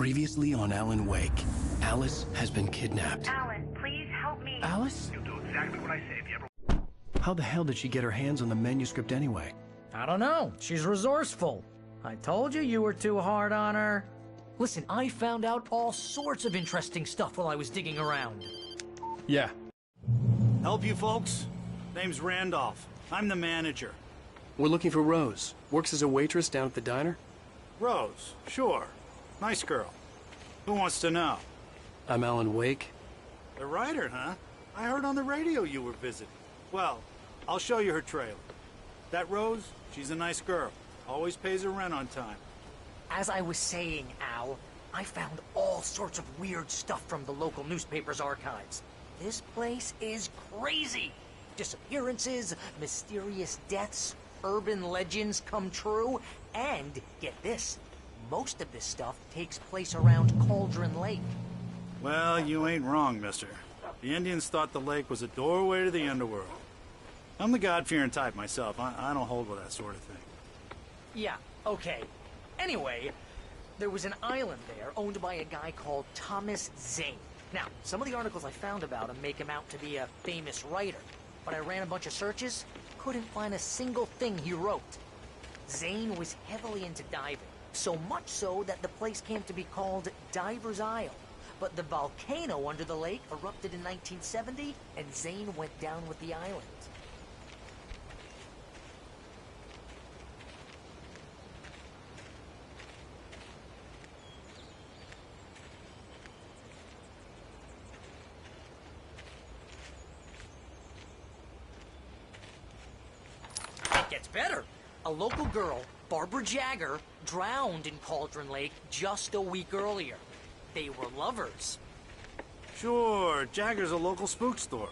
Previously on Alan Wake, Alice has been kidnapped. Alan, please help me. Alice? You'll do exactly what I say if you ever... How the hell did she get her hands on the manuscript anyway? I don't know. She's resourceful. I told you you were too hard on her. Listen, I found out all sorts of interesting stuff while I was digging around. Yeah. Help you folks? Name's Randolph. I'm the manager. We're looking for Rose. Works as a waitress down at the diner. Rose, sure. Nice girl. Who wants to know? I'm Alan Wake. The writer, huh? I heard on the radio you were visiting. Well, I'll show you her trailer. That Rose, she's a nice girl. Always pays her rent on time. As I was saying, Al, I found all sorts of weird stuff from the local newspaper's archives. This place is crazy. Disappearances, mysterious deaths, urban legends come true, and, get this, most of this stuff takes place around Cauldron Lake. Well, you ain't wrong, mister. The Indians thought the lake was a doorway to the underworld. I'm the God-fearing type myself. I don't hold with that sort of thing. Yeah, okay. Anyway, there was an island there owned by a guy called Thomas Zane. Now, some of the articles I found about him make him out to be a famous writer, but I ran a bunch of searches, couldn't find a single thing he wrote. Zane was heavily into diving, so much so that the place came to be called Diver's Isle. But the volcano under the lake erupted in 1970, and Zane went down with the island. It gets better. A local girl, Barbara Jagger, drowned in Cauldron Lake just a week earlier. They were lovers. Sure, Jagger's a local spook store.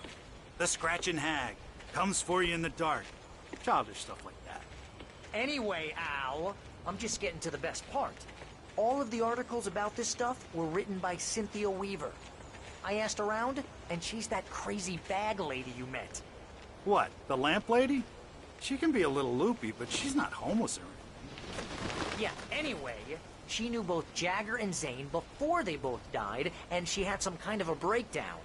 The Scratchin' Hag. Comes for you in the dark. Childish stuff like that. Anyway, Al, I'm just getting to the best part. All of the articles about this stuff were written by Cynthia Weaver. I asked around, and she's that crazy bag lady you met. What, the lamp lady? She can be a little loopy, but she's not homeless or anything. Yeah, anyway, she knew both Jagger and Zane before they both died, and she had some kind of a breakdown.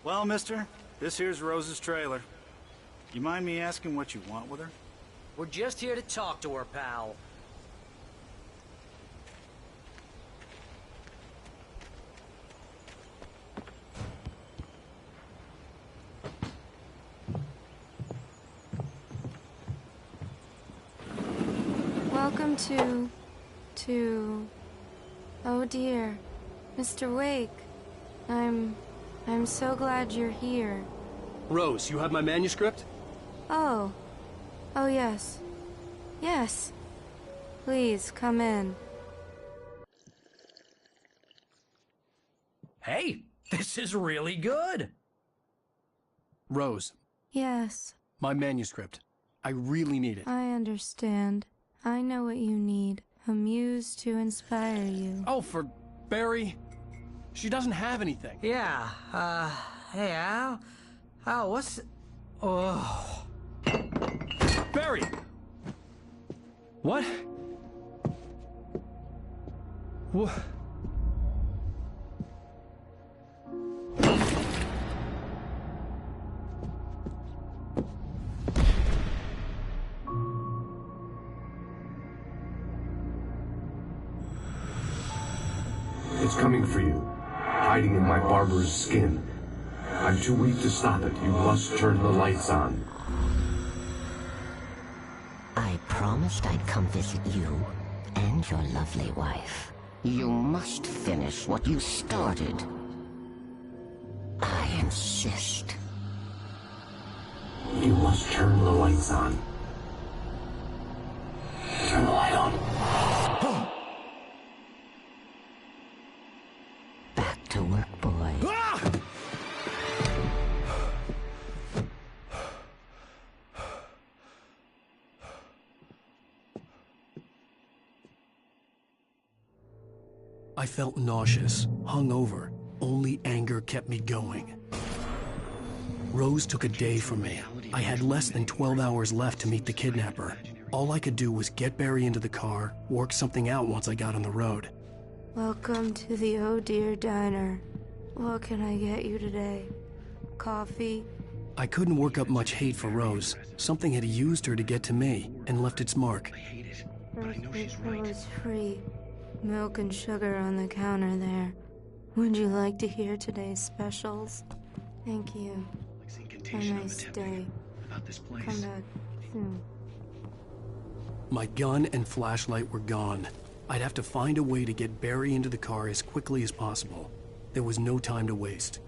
Well, mister, this here's Rose's trailer. You mind me asking what you want with her? We're just here to talk to her, pal. Welcome to... Oh dear, Mr. Wake. I'm so glad you're here. Rose, you have my manuscript? Oh. Oh, yes. Yes. Please, come in. Hey, this is really good. Rose, Yes, my manuscript. I really need it. I understand. I know what you need. A muse to inspire you. Oh, for Barry? She doesn't have anything. Yeah, hey, Al? Al, what's... Oh... Barry! What? What? It's coming for you, hiding in my barber's skin. I'm too weak to stop it. You must turn the lights on. I promised I'd come visit you and your lovely wife. You must finish what you started. I insist. You must turn the lights on. Turn the light on. Back to work, boy. I felt nauseous, hungover. Only anger kept me going. Rose took a day from me. I had less than 12 hours left to meet the kidnapper. All I could do was get Barry into the car, work something out once I got on the road. Welcome to the Oh Dear Diner. What can I get you today? Coffee? I couldn't work up much hate for Rose. Something had used her to get to me, and left its mark. It was free. Milk and sugar on the counter there. Would you like to hear today's specials? Thank you. Have a nice day. Come back soon. My gun and flashlight were gone. I'd have to find a way to get Barry into the car as quickly as possible. There was no time to waste.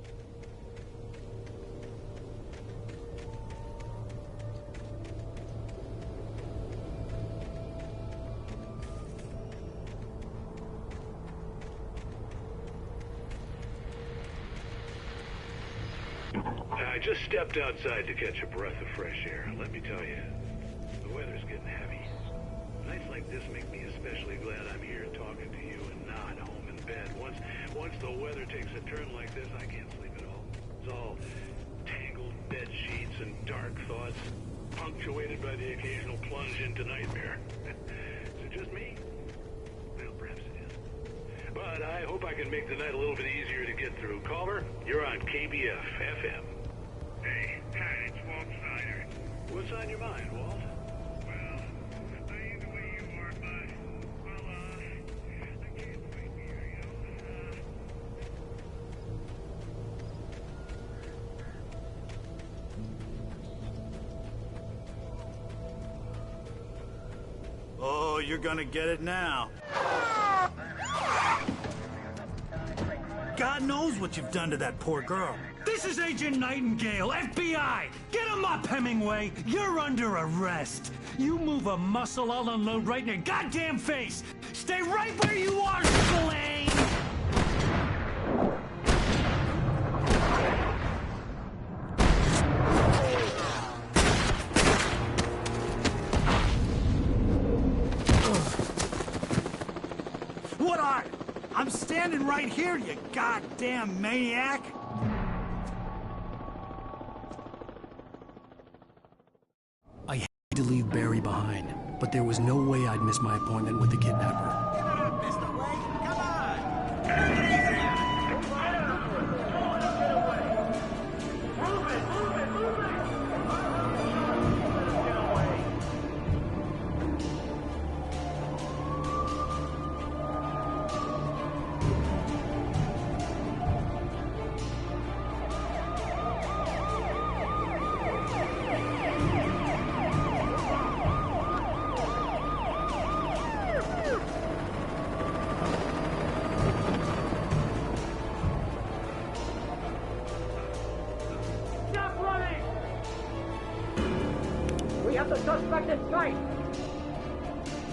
I just stepped outside to catch a breath of fresh air. Let me tell you, the weather's getting heavy. Nights like this make me especially glad I'm here talking to you and not home in bed. Once the weather takes a turn like this, I can't sleep at all. It's all tangled bed sheets and dark thoughts, punctuated by the occasional plunge into nightmare. Is it just me? Well, perhaps it is. But I hope I can make the night a little bit easier to get through. Caller, you're on KBF FM. Hey, it's Walt Snyder. What's on your mind, Walt? Well, I ain't the way you are, but, well, I can't wait here, you know. Oh, you're gonna get it now. God knows what you've done to that poor girl. This is Agent Nightingale, FBI! Get him up, Hemingway! You're under arrest! You move a muscle, I'll unload right in your goddamn face! Stay right where you are, Spillane! What are you? I'm standing right here, you goddamn maniac! I hated to leave Barry behind, but there was no way I'd miss my appointment with the kidnapper. We have the suspect in sight!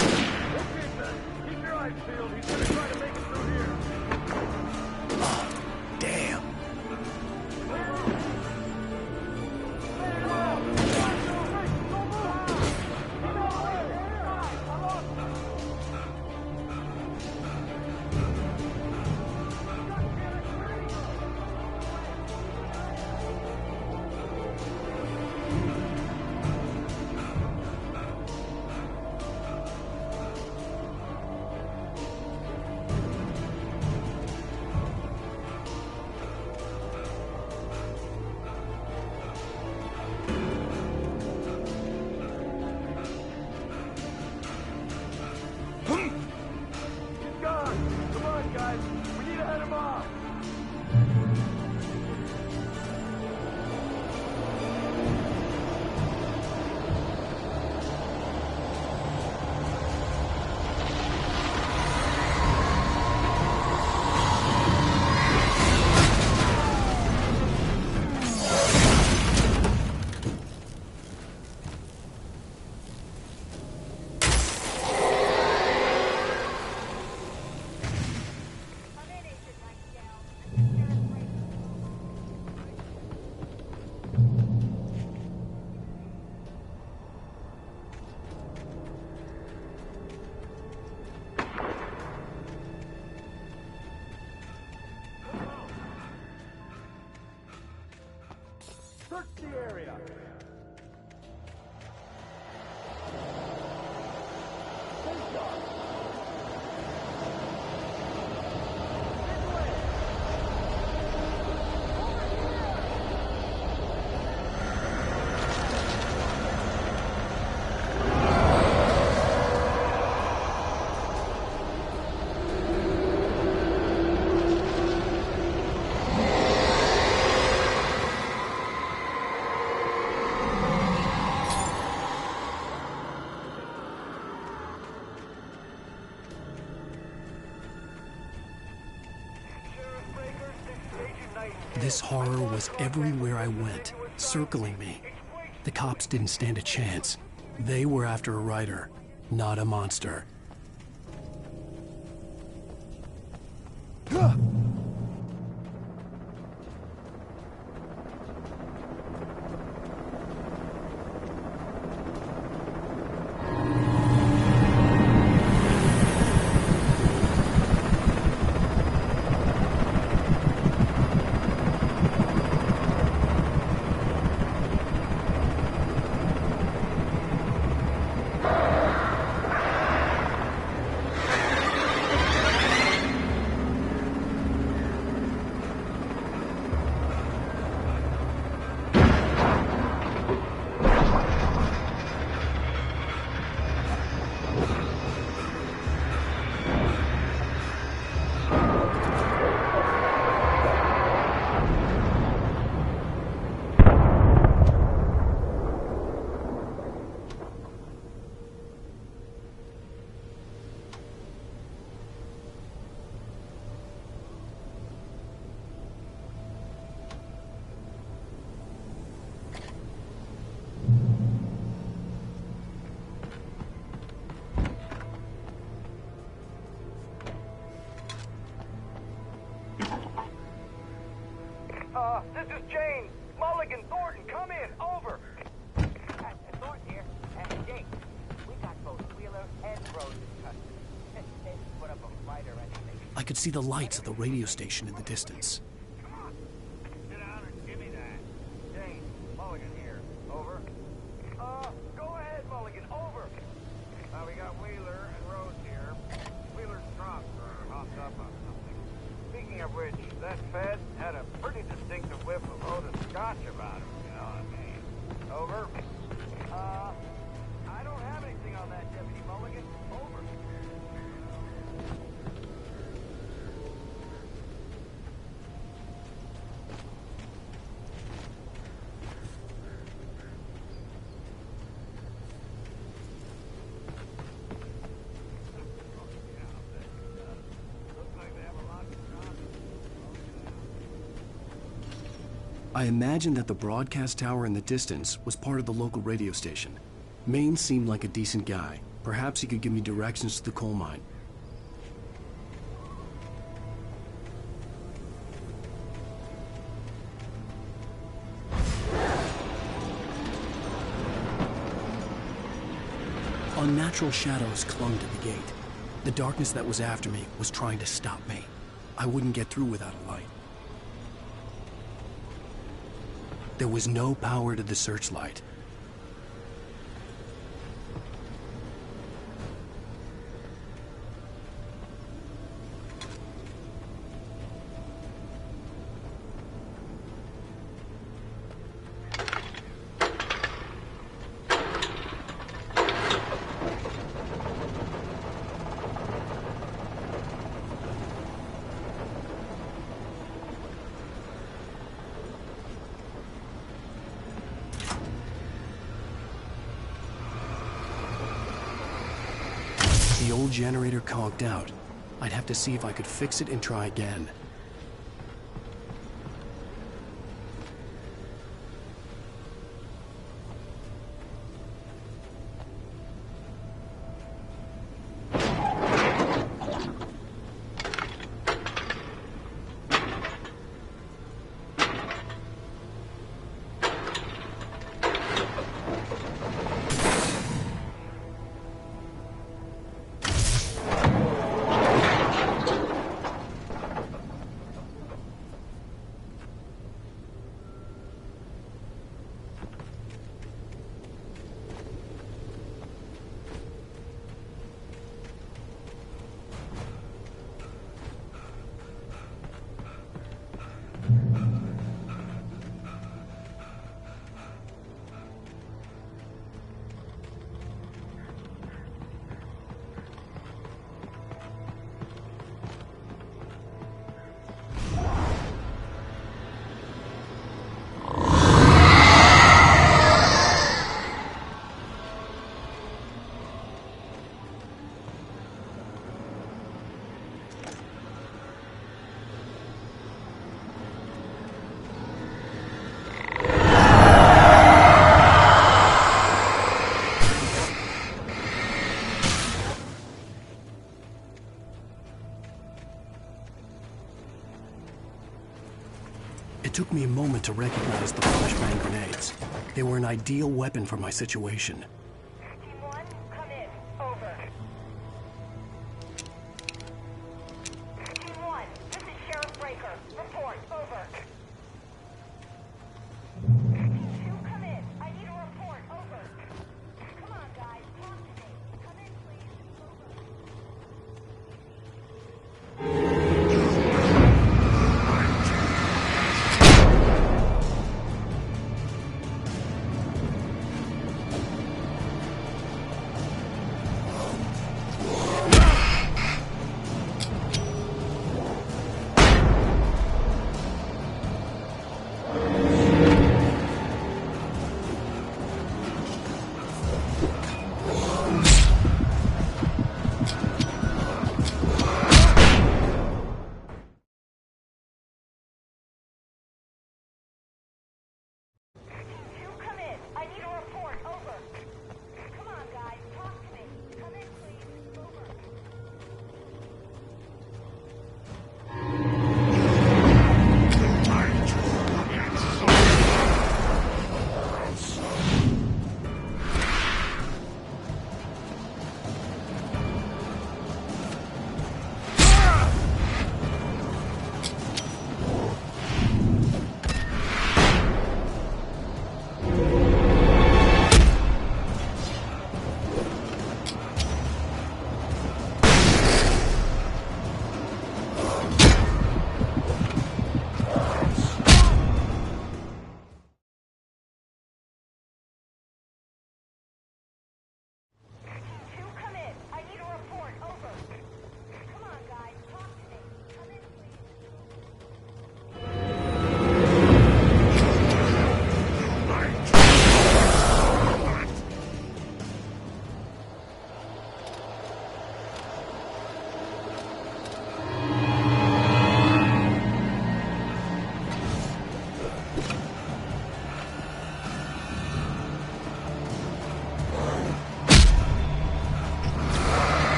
Okay, Ben. Keep your eyes peeled. He's gonna try to make it through here. Damn. This horror was everywhere I went, circling me. The cops didn't stand a chance. They were after a writer, not a monster. This is Jane. Mulligan, Thornton, come in. Over. Thornton here. Jake, we got both Wheeler and Rose in custody. They didn't put up a fight or anything. I could see the lights of the radio station in the distance. Come on. Sit down and give me that. Jane, Mulligan here. Over. Go ahead, Mulligan. Over. We got Wheeler and Rose here. Wheeler's drunk or hopped up on something. Speaking of which, that Fed had a pretty distinctive whiff of Otis Scotch about him, you know what I mean? Over. I don't have anything on that, Deputy Mulligan. Over. I imagined that the broadcast tower in the distance was part of the local radio station. Maine seemed like a decent guy. Perhaps he could give me directions to the coal mine. Unnatural shadows clung to the gate. The darkness that was after me was trying to stop me. I wouldn't get through without a light. There was no power to the searchlight. The old generator conked out. I'd have to see if I could fix it and try again. took me a moment to recognize the flashbang grenades. They were an ideal weapon for my situation. Team 1, come in. Over. Team 1, this is Sheriff Breaker. Report. Over. Team 2, come in. I need a report. Over. Come on, guys. Talk to me. Come in, please. Over.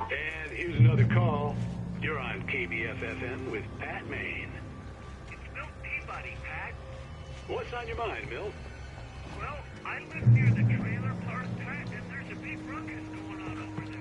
And here's another call. You're on KBFFM with Pat Maine. It's Milt Peabody, Pat. What's on your mind, Milt? Well, I live near the trailer park, Pat, and there's a big ruckus going on over there.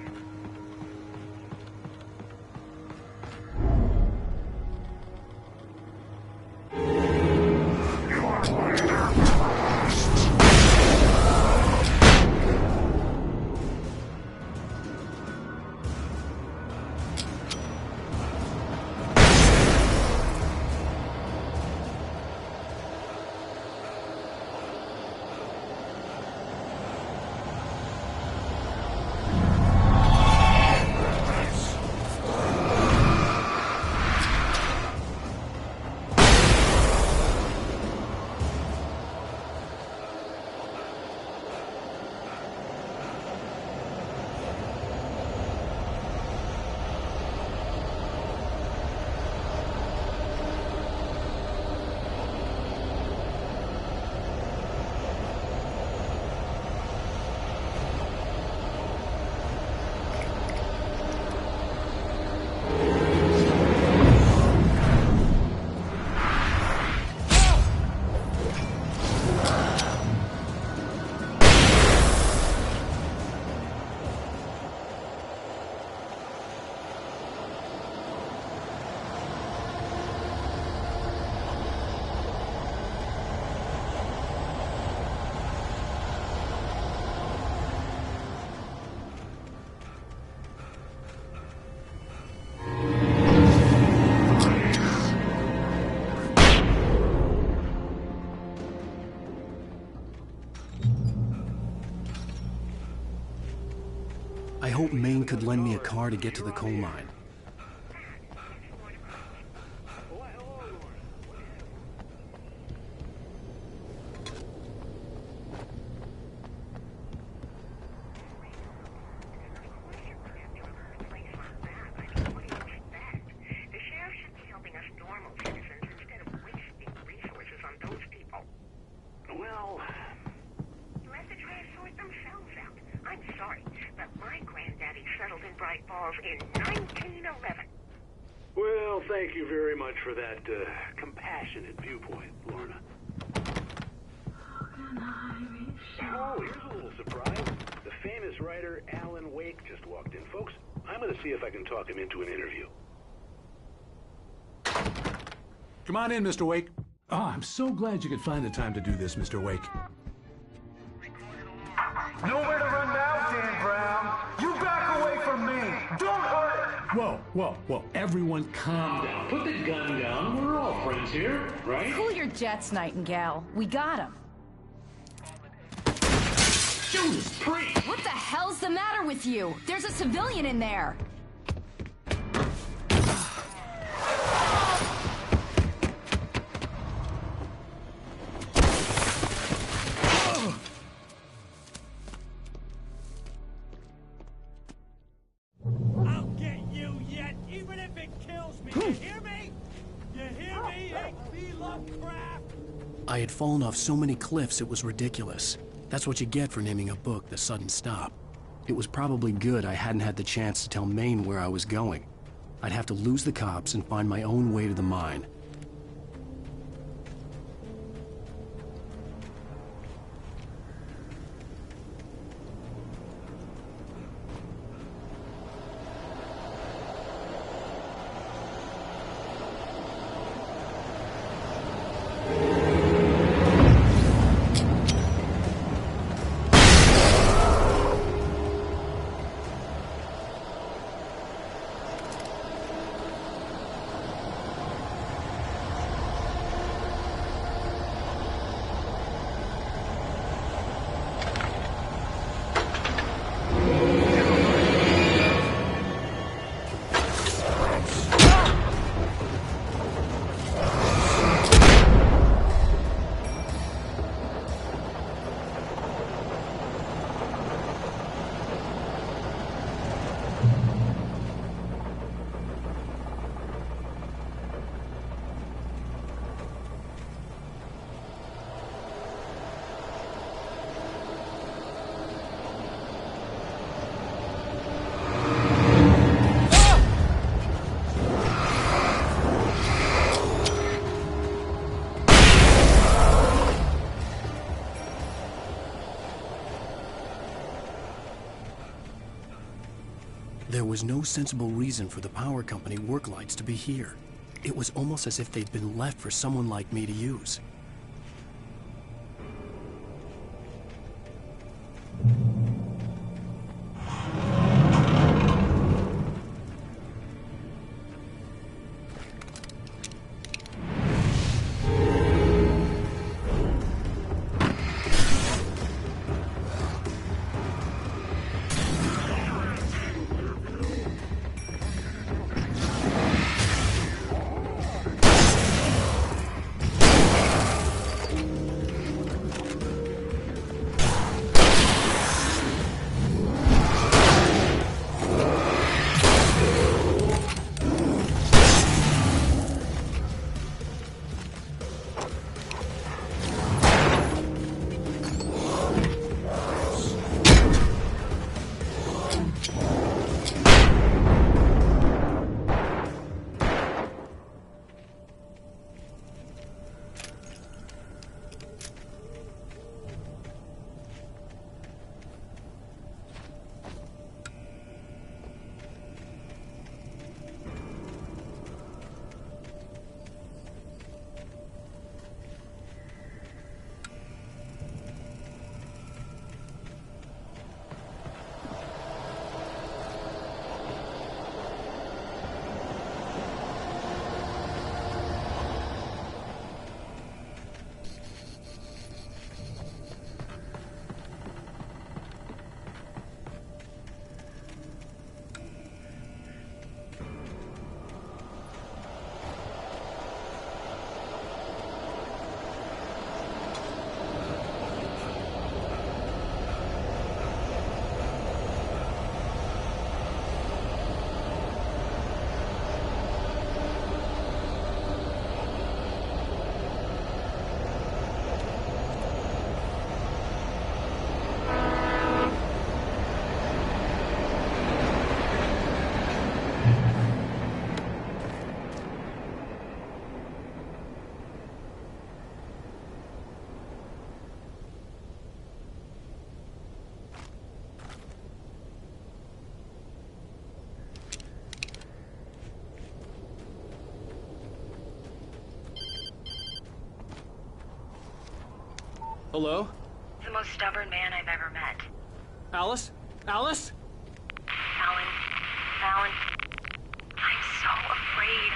I hope Maine could lend me a car to get to the coal mine. The sheriff should be helping us normal citizens instead of wasting Night Falls in 1911. Well, thank you very much for that compassionate viewpoint, Lorna. Oh, here's a little surprise. The famous writer Alan Wake just walked in. Folks, I'm going to see if I can talk him into an interview. Come on in, Mr. Wake. Oh, I'm so glad you could find the time to do this, Mr. Wake. Nowhere to run now, Dan Brown. You back away from me. Don't hurt her. Whoa. Everyone calm down. Put the gun down. We're all friends here, right? Cool your jets, Nightingale. We got him. Judas Priest! What the hell's the matter with you? There's a civilian in there. I'll get you yet, even if it kills me. You hear me? You hear me, H.P. Lovecraft? I had fallen off so many cliffs it was ridiculous. That's what you get for naming a book The Sudden Stop. It was probably good I hadn't had the chance to tell Maine where I was going. I'd have to lose the cops and find my own way to the mine. There was no sensible reason for the power company work lights to be here. It was almost as if they'd been left for someone like me to use. Hello? The most stubborn man I've ever met. Alice? Alice? Alan. Alan. I'm so afraid.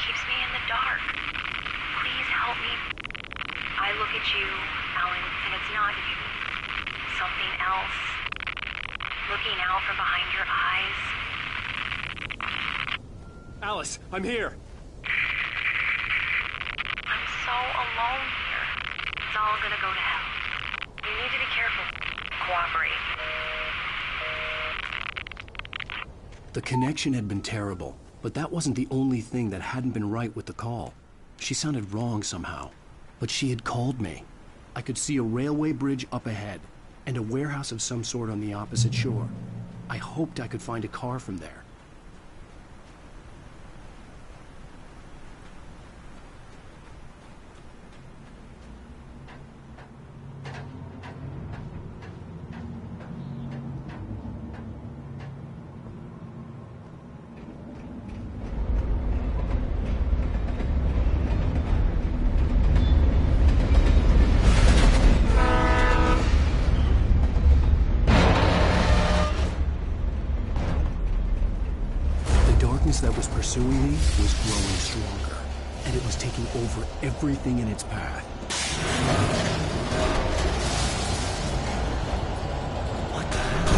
Keeps me in the dark. Please help me. I look at you, Alan, and it's not you. Something else. Looking out from behind your eyes. Alice, I'm here. I'm so alone here. It's all gonna go to hell. You need to be careful. Cooperate. The connection had been terrible, but that wasn't the only thing that hadn't been right with the call. She sounded wrong somehow, but she had called me. I could see a railway bridge up ahead, and a warehouse of some sort on the opposite shore. I hoped I could find a car from there. That was pursuing me was growing stronger, and it was taking over everything in its path. What the hell?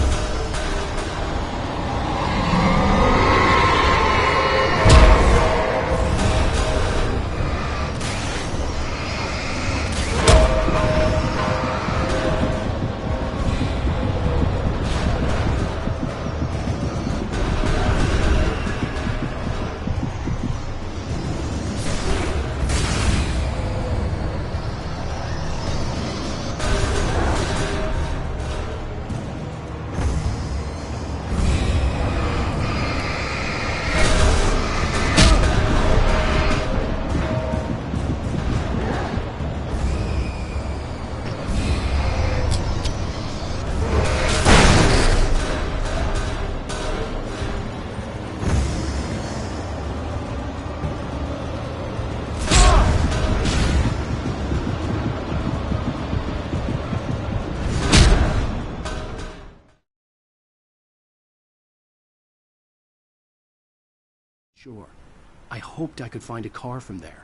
Sure. I hoped I could find a car from there.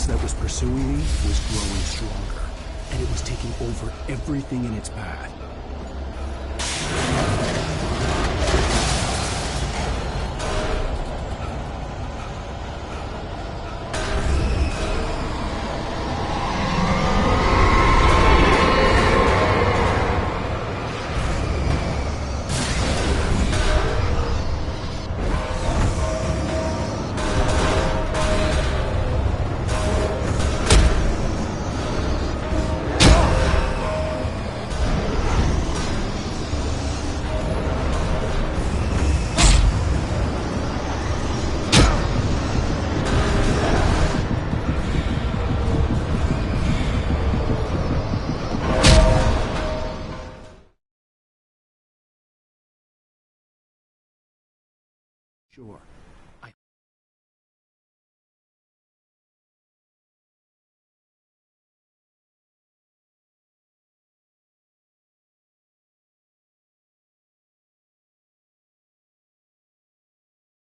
That was pursuing me was growing stronger, and it was taking over everything in its path. Sure.